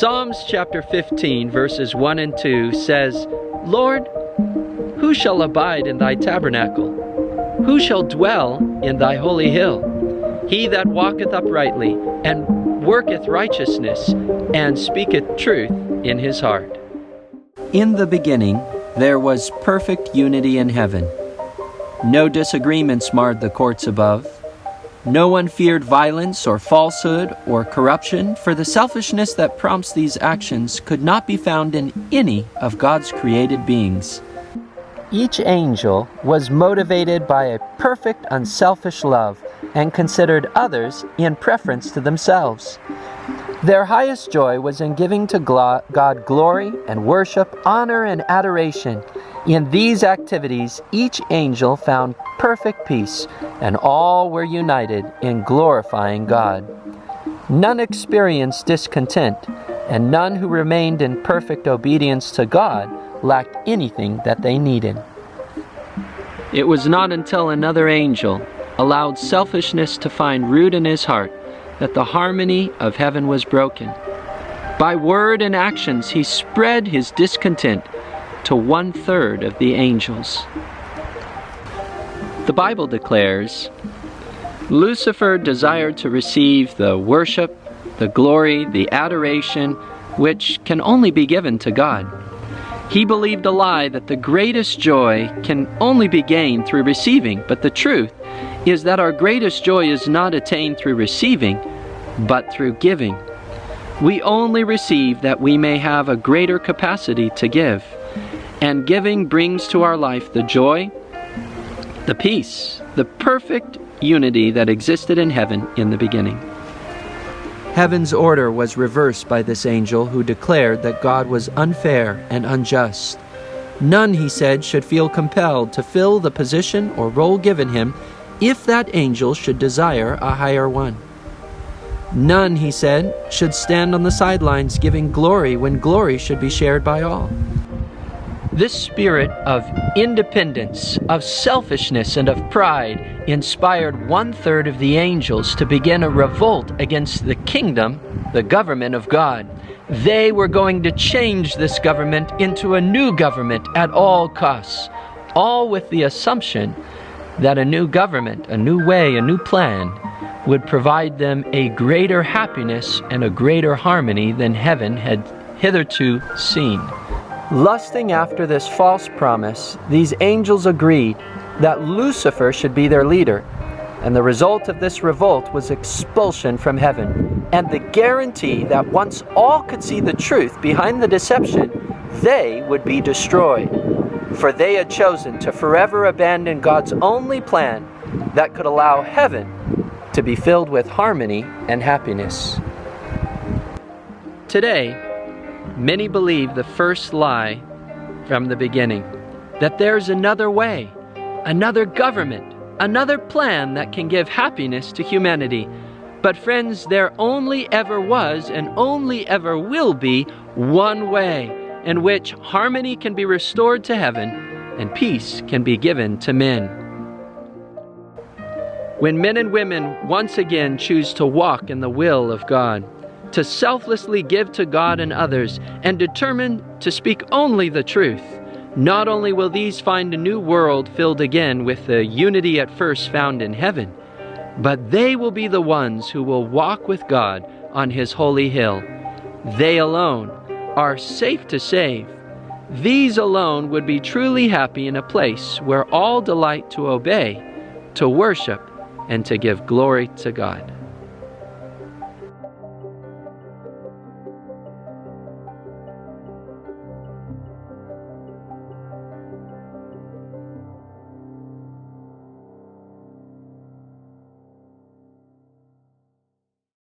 Psalms chapter 15, verses 1 and 2 says, Lord, who shall abide in thy tabernacle? Who shall dwell in thy holy hill? He that walketh uprightly, and worketh righteousness, and speaketh truth in his heart. In the beginning, there was perfect unity in heaven. No disagreements marred the courts above. No one feared violence or falsehood or corruption, for the selfishness that prompts these actions could not be found in any of God's created beings. Each angel was motivated by a perfect, unselfish love and considered others in preference to themselves. Their highest joy was in giving to God glory and worship, honor and adoration. In these activities, each angel found perfect peace, and all were united in glorifying God. None experienced discontent, and none who remained in perfect obedience to God lacked anything that they needed. It was not until another angel allowed selfishness to find root in his heart that the harmony of heaven was broken. By word and actions, he spread his discontent to 1/3 of the angels. The Bible declares, Lucifer desired to receive the worship, the glory, the adoration, which can only be given to God. He believed a lie that the greatest joy can only be gained through receiving, but the truth is that our greatest joy is not attained through receiving, but through giving. We only receive that we may have a greater capacity to give. And giving brings to our life the joy, the peace, the perfect unity that existed in heaven in the beginning. Heaven's order was reversed by this angel who declared that God was unfair and unjust. None, he said, should feel compelled to fill the position or role given him if that angel should desire a higher one. None, he said, should stand on the sidelines giving glory when glory should be shared by all. This spirit of independence, of selfishness, and of pride inspired 1/3 of the angels to begin a revolt against the kingdom, the government of God. They were going to change this government into a new government at all costs, all with the assumption that a new government, a new way, a new plan would provide them a greater happiness and a greater harmony than heaven had hitherto seen. Lusting after this false promise, these angels agreed that Lucifer should be their leader, and the result of this revolt was expulsion from heaven, and the guarantee that once all could see the truth behind the deception, they would be destroyed, for they had chosen to forever abandon God's only plan that could allow heaven to be filled with harmony and happiness. Today, many believe the first lie from the beginning, that there's another way, another government, another plan that can give happiness to humanity. But friends, there only ever was and only ever will be one way in which harmony can be restored to heaven and peace can be given to men. When men and women once again choose to walk in the will of God, to selflessly give to God and others, and determine to speak only the truth, not only will these find a new world filled again with the unity at first found in heaven, but they will be the ones who will walk with God on His holy hill. They alone are safe to save. These alone would be truly happy in a place where all delight to obey, to worship, and to give glory to God.